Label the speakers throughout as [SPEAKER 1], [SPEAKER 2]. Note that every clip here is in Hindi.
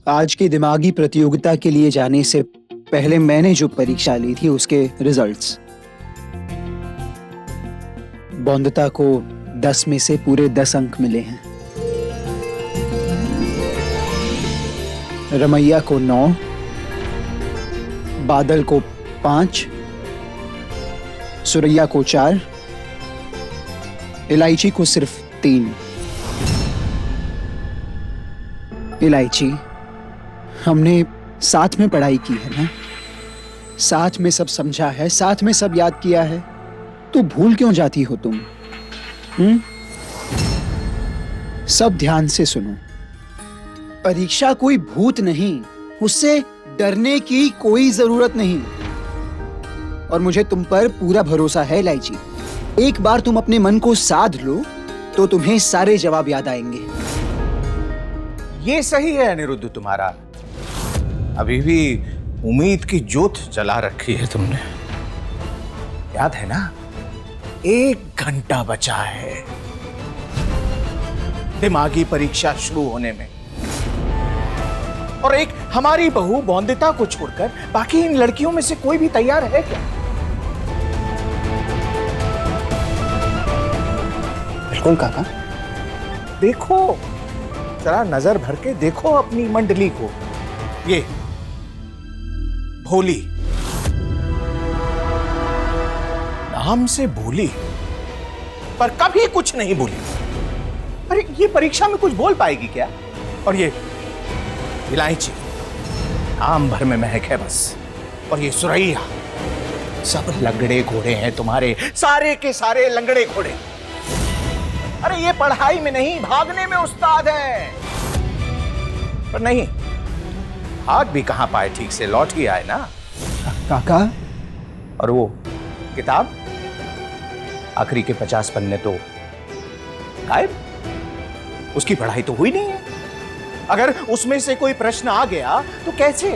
[SPEAKER 1] आज की दिमागी प्रतियोगिता के लिए जाने से पहले मैंने जो परीक्षा ली थी उसके रिजल्ट्स। बौंदता को 10 में से पूरे 10 अंक मिले हैं। रमैया को 9, बादल को 5, सुरैया को 4, इलायची को सिर्फ 3। इलायची, हमने साथ में पढ़ाई की है ना, साथ में सब समझा है, साथ में सब याद किया है, तो भूल क्यों जाती हो तुम? सब ध्यान से सुनो। परीक्षा कोई भूत नहीं, उससे डरने की कोई जरूरत नहीं। और मुझे तुम पर पूरा भरोसा है इलायची। एक बार तुम अपने मन को साध लो तो तुम्हें सारे जवाब याद आएंगे।
[SPEAKER 2] ये सही है अनिरुद्ध, तुम्हारा अभी भी उम्मीद की ज्योत जला रखी है तुमने। याद है ना, 1 घंटा बचा है दिमागी परीक्षा शुरू होने में, और एक हमारी बहू बौंदिता को छोड़कर बाकी इन लड़कियों में से कोई भी तैयार है क्या?
[SPEAKER 1] बिल्कुल काका।
[SPEAKER 2] देखो, जरा नजर भर के देखो अपनी मंडली को। ये भोली, नाम से भोली, पर कभी कुछ नहीं बोली। अरे ये परीक्षा में कुछ बोल पाएगी क्या? और ये इलायची, नाम भर में महक है बस। और ये सुरैया, सब लंगड़े घोड़े हैं तुम्हारे, सारे के सारे लंगड़े घोड़े। अरे ये पढ़ाई में नहीं, भागने में उस्ताद है। पर नहीं, भाग भी कहां पाए, ठीक से लौट ही आए ना
[SPEAKER 1] काका।
[SPEAKER 2] और वो किताब, आखिरी के 50 पन्ने तो गायब, उसकी पढ़ाई तो हुई नहीं है। अगर उसमें से कोई प्रश्न आ गया तो कैसे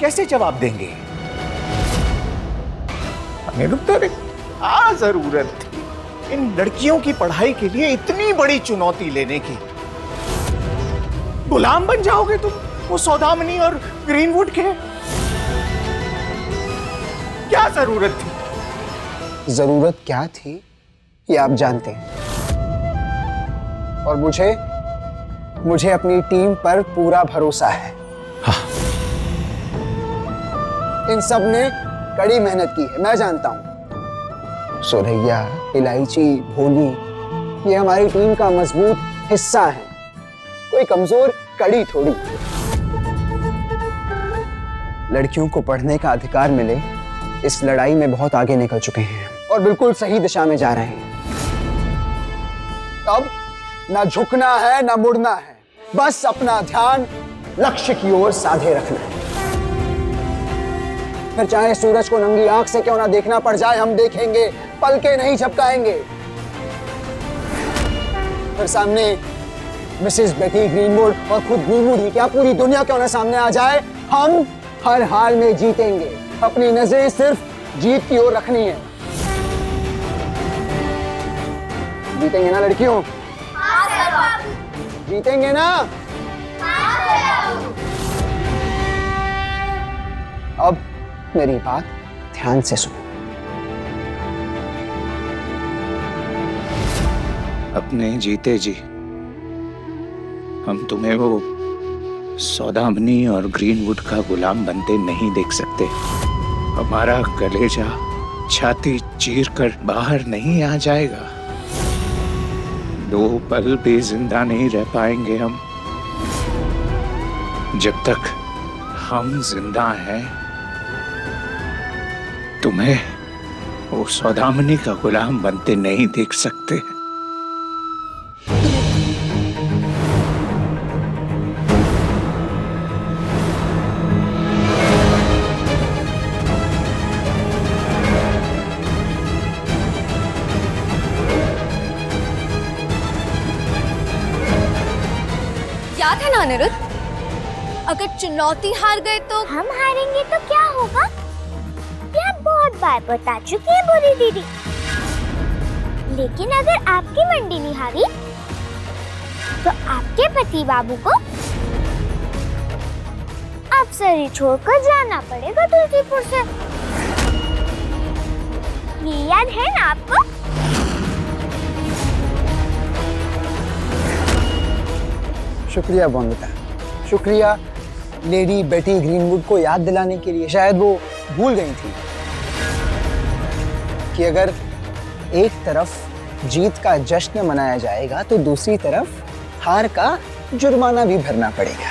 [SPEAKER 2] कैसे जवाब देंगे? अनिरुद्ध, क्या जरूरत थी इन लड़कियों की पढ़ाई के लिए इतनी बड़ी चुनौती लेने की? गुलाम बन जाओगे तुम वो सौदामिनी और ग्रीनवुड के। क्या जरूरत थी?
[SPEAKER 1] जरूरत क्या थी ये आप जानते हैं। और मुझे अपनी टीम पर पूरा भरोसा है।
[SPEAKER 2] हाँ।
[SPEAKER 1] इन सब ने कड़ी मेहनत की है, मैं जानता हूं। सुरैया, इलायची, भोली, ये हमारी टीम का मजबूत हिस्सा है, कोई कमजोर कड़ी थोड़ी। लड़कियों को पढ़ने का अधिकार मिले, इस लड़ाई में बहुत आगे निकल चुके हैं और बिल्कुल सही दिशा में जा रहे हैं। अब ना झुकना है ना मुड़ना है, बस अपना ध्यान लक्ष्य की ओर साधे रखना है। फिर चाहे सूरज को नंगी आंख से क्यों ना देखना पड़ जाए, हम देखेंगे, पलके नहीं झपकाएंगे। फिर सामने मिसेस बेटी ग्रीनवुड और खुद ग्रीनवुड ही क्या पूरी दुनिया क्यों ना सामने आ जाए, हम हर हाल में जीतेंगे। अपनी नजरें सिर्फ जीत की ओर रखनी है। जीतेंगे ना लड़कियों? जीतेंगे ना? अब मेरी बात ध्यान से सुनो। अपने जीते जी हम तुम्हें वो सौदामिनी और ग्रीनवुड का गुलाम बनते नहीं देख सकते। हमारा कलेजा छाती चीर कर बाहर नहीं आ जाएगा। 2 पल भी जिंदा नहीं रह पाएंगे हम। जब तक हम जिंदा हैं, तुम्हें वो सौदामिनी का गुलाम बनते नहीं देख सकते।
[SPEAKER 3] याद है ना अनिरुद्ध, अगर चुनौती हार गए तो
[SPEAKER 4] हम हारेंगे तो क्या होगा? ये आप बहुत बार बता चुकी है बुरी दीदी। लेकिन अगर आपकी मंडी नहीं हारी तो आपके पति बाबू को अफसरी छोड़कर जाना पड़ेगा तुलसीपुर से। ये याद है ना आपको?
[SPEAKER 1] शुक्रिया बोंदिता, शुक्रिया लेडी बेटी ग्रीनवुड को याद दिलाने के लिए। शायद वो भूल गई थी कि अगर एक तरफ जीत का जश्न मनाया जाएगा तो दूसरी तरफ हार का जुर्माना भी भरना पड़ेगा।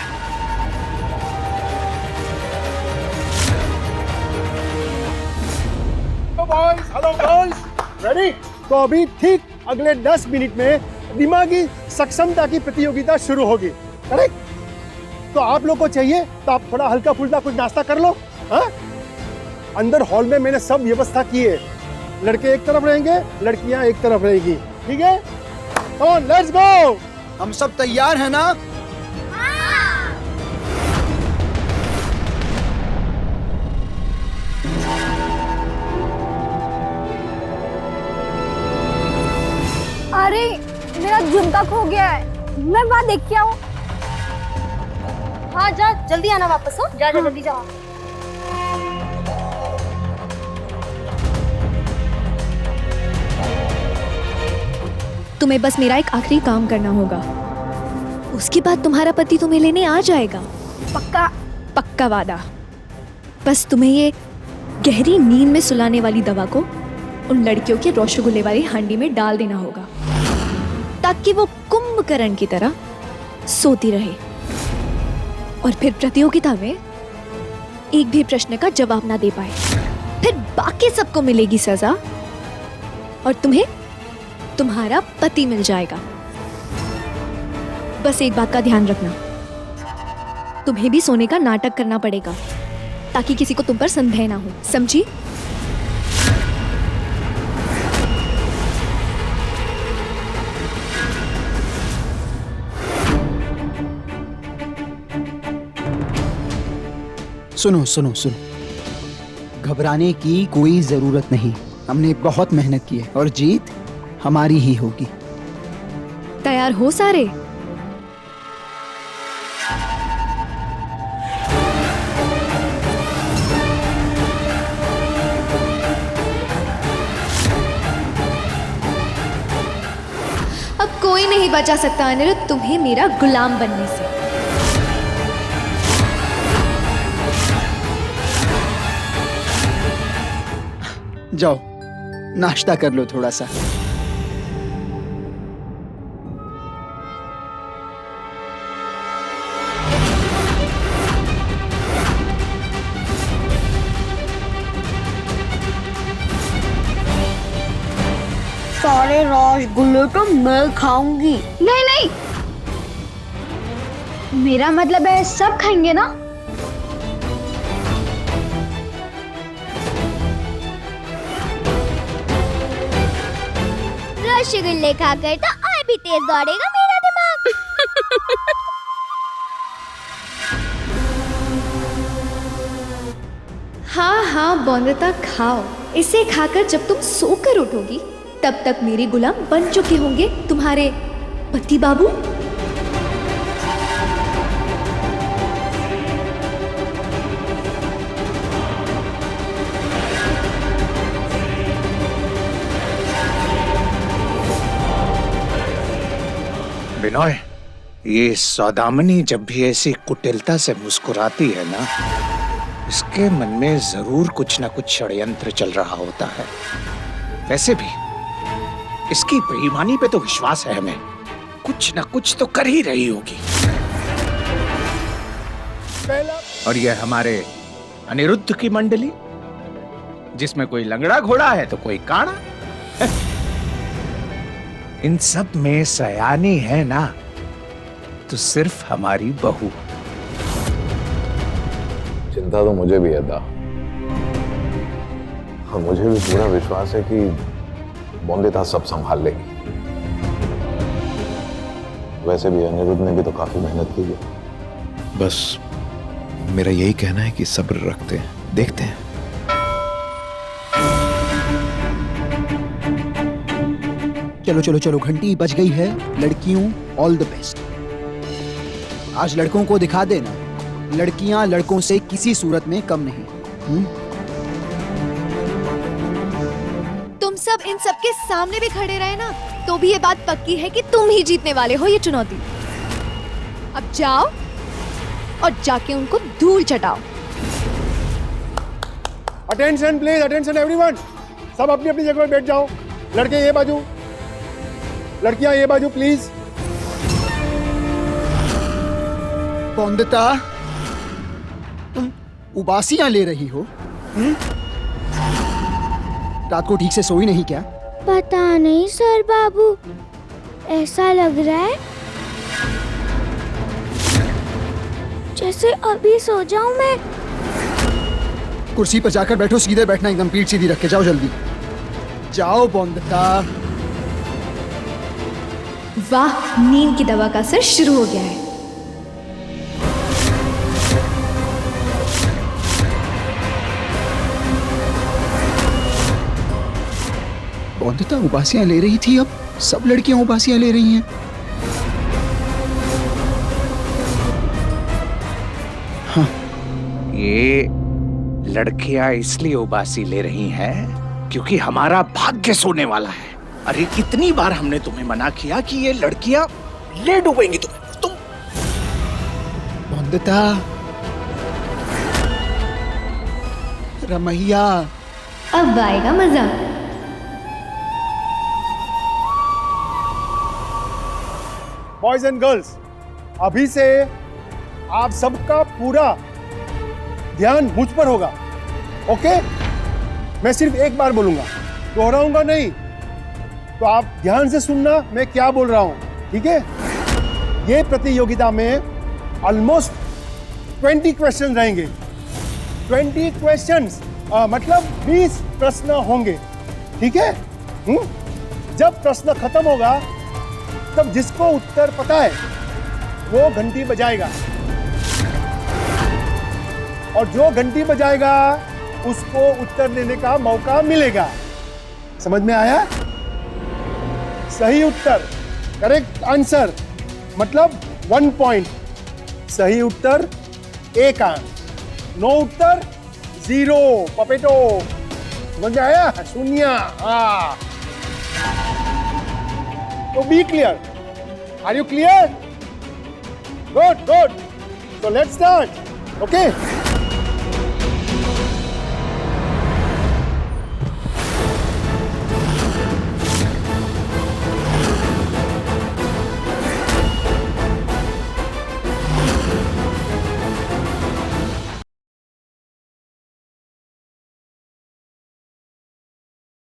[SPEAKER 5] Hello girls, ready? तो अभी ठीक अगले 10 मिनट में दिमागी सक्षमता की प्रतियोगिता शुरू होगी, करेक्ट? तो आप लोग को चाहिए तो आप थोड़ा हल्का फुल्का कुछ नाश्ता कर लो। हाँ, अंदर हॉल में मैंने सब व्यवस्था की है। लड़के एक तरफ रहेंगे, लड़कियां एक तरफ रहेगी, ठीक है? तो लेट्स गो।
[SPEAKER 1] हम सब तैयार हैं ना?
[SPEAKER 3] अरे मेरा झुमका खो गया है, मैं वहाँ देख के आऊँ। हाँ जा, जल्दी आना वापस। हो जा जा, जल्दी जाओ।
[SPEAKER 6] तुम्हें बस मेरा एक आखिरी काम करना होगा, उसके बाद तुम्हारा पति तुम्हें लेने आ जाएगा।
[SPEAKER 3] पक्का?
[SPEAKER 6] पक्का वादा। बस तुम्हें ये गहरी नींद में सुलाने वाली दवा को उन लड़कियों के रसगुल्ले वाली हांडी में डाल देना होगा, ताकि वो कुंभकर्ण की तरह सोती रहे और फिर प्रतियोगिता में एक भी प्रश्न का जवाब ना दे पाए। फिर बाकी सबको मिलेगी सजा और तुम्हें तुम्हारा पति मिल जाएगा। बस एक बात का ध्यान रखना, तुम्हें भी सोने का नाटक करना पड़ेगा ताकि किसी को तुम पर संदेह ना हो, समझी?
[SPEAKER 1] सुनो सुनो सुनो, घबराने की कोई जरूरत नहीं। हमने बहुत मेहनत की है और जीत हमारी ही होगी।
[SPEAKER 6] तैयार हो सारे? अब कोई नहीं बचा सकता अनिरुद्ध तुम्हें मेरा गुलाम बनने से।
[SPEAKER 1] जाओ नाश्ता कर लो थोड़ा सा।
[SPEAKER 4] सारे रसगुल्ले तो मैं खाऊंगी।
[SPEAKER 3] नहीं नहीं, मेरा मतलब है सब खाएंगे ना?
[SPEAKER 4] रसगुल्ले खाकर तो और भी तेज दौड़ेगा मेरा दिमाग।
[SPEAKER 6] हाँ हाँ बोंदिता, खाओ। इसे खाकर जब तुम सोकर उठोगी तब तक मेरे गुलाम बन चुके होंगे तुम्हारे पति बाबू।
[SPEAKER 2] बिनोय, ये सौदामिनी जब भी ऐसी कुटिलता से मुस्कुराती है ना, इसके मन में जरूर कुछ ना कुछ षड्यंत्र चल रहा होता है। वैसे भी इसकी बेईमानी पे तो विश्वास है हमें, कुछ ना कुछ तो कर ही रही होगी। और ये हमारे अनिरुद्ध की मंडली, जिसमें कोई लंगड़ा घोड़ा है तो कोई काड़ा। इन सब में सयानी है ना तो सिर्फ हमारी बहू।
[SPEAKER 7] चिंता तो मुझे भी है दा, और मुझे भी पूरा विश्वास है कि बोंदिता सब संभाल लेगी। वैसे भी अनिरुद्ध ने भी तो काफी मेहनत की है।
[SPEAKER 8] बस मेरा यही कहना है कि सब्र रखते हैं, देखते हैं।
[SPEAKER 1] चलो चलो चलो, घंटी बज गई है। लड़कियों, ऑल द बेस्ट। आज लड़कों को दिखा देना लड़कियां लड़कों से किसी सूरत में कम नहीं।
[SPEAKER 6] तुम सब इन सबके सामने भी खड़े रहे ना, तो भी ये बात पक्की है कि तुम ही जीतने वाले हो ये चुनौती। अब जाओ और जाके उनको धूल चटाओ।
[SPEAKER 5] Attention please, attention everyone. सब अपनी अपनी जगह पर बैठ जाओ। लड़के ये बाजू, लड़कियां ये बाजू प्लीज।
[SPEAKER 1] बॉन्दिता, तुम उबासियां ले रही हो? रात को ठीक से सोई नहीं क्या?
[SPEAKER 4] पता नहीं सर बाबू, ऐसा लग रहा है जैसे अभी सो जाऊं मैं।
[SPEAKER 1] कुर्सी पर जाकर बैठो, सीधे बैठना, एकदम पीठ सीधी रख के जाओ, जल्दी जाओ बॉन्दिता।
[SPEAKER 6] वाह, नींद की दवा का असर शुरू हो गया है।
[SPEAKER 1] बॉन्दिता उबासियां ले रही थी, अब सब लड़कियां उबासियां ले रही हैं।
[SPEAKER 9] ये लड़कियां इसलिए उबासी ले रही हैं क्योंकि हमारा भाग्य सोने वाला है। अरे कितनी बार हमने तुम्हें मना किया कि ये लड़कियां ले डूबेंगी तुम्हें। तुम
[SPEAKER 1] बॉन्दिता, रमैया,
[SPEAKER 6] अब आएगा मजा।
[SPEAKER 5] बॉयज एंड गर्ल्स, अभी से आप सबका पूरा ध्यान मुझ पर होगा, ओके? मैं सिर्फ एक बार बोलूंगा, दोहराऊंगा नहीं, तो आप ध्यान से सुनना मैं क्या बोल रहा हूं, ठीक है? ये प्रतियोगिता में ऑलमोस्ट 20 क्वेश्चन रहेंगे। 20 क्वेश्चंस मतलब 20 प्रश्न होंगे, ठीक है? जब प्रश्न खत्म होगा तब जिसको उत्तर पता है वो घंटी बजाएगा, और जो घंटी बजाएगा उसको उत्तर देने का मौका मिलेगा। समझ में आया? सही उत्तर, करेक्ट आंसर मतलब 1 पॉइंट, सही उत्तर 1 अंक, नो उत्तर 0 पपेटो। समझ में आया? शून्य। हाँ, तो be clear. Are you clear? Good good. So let's start. Okay.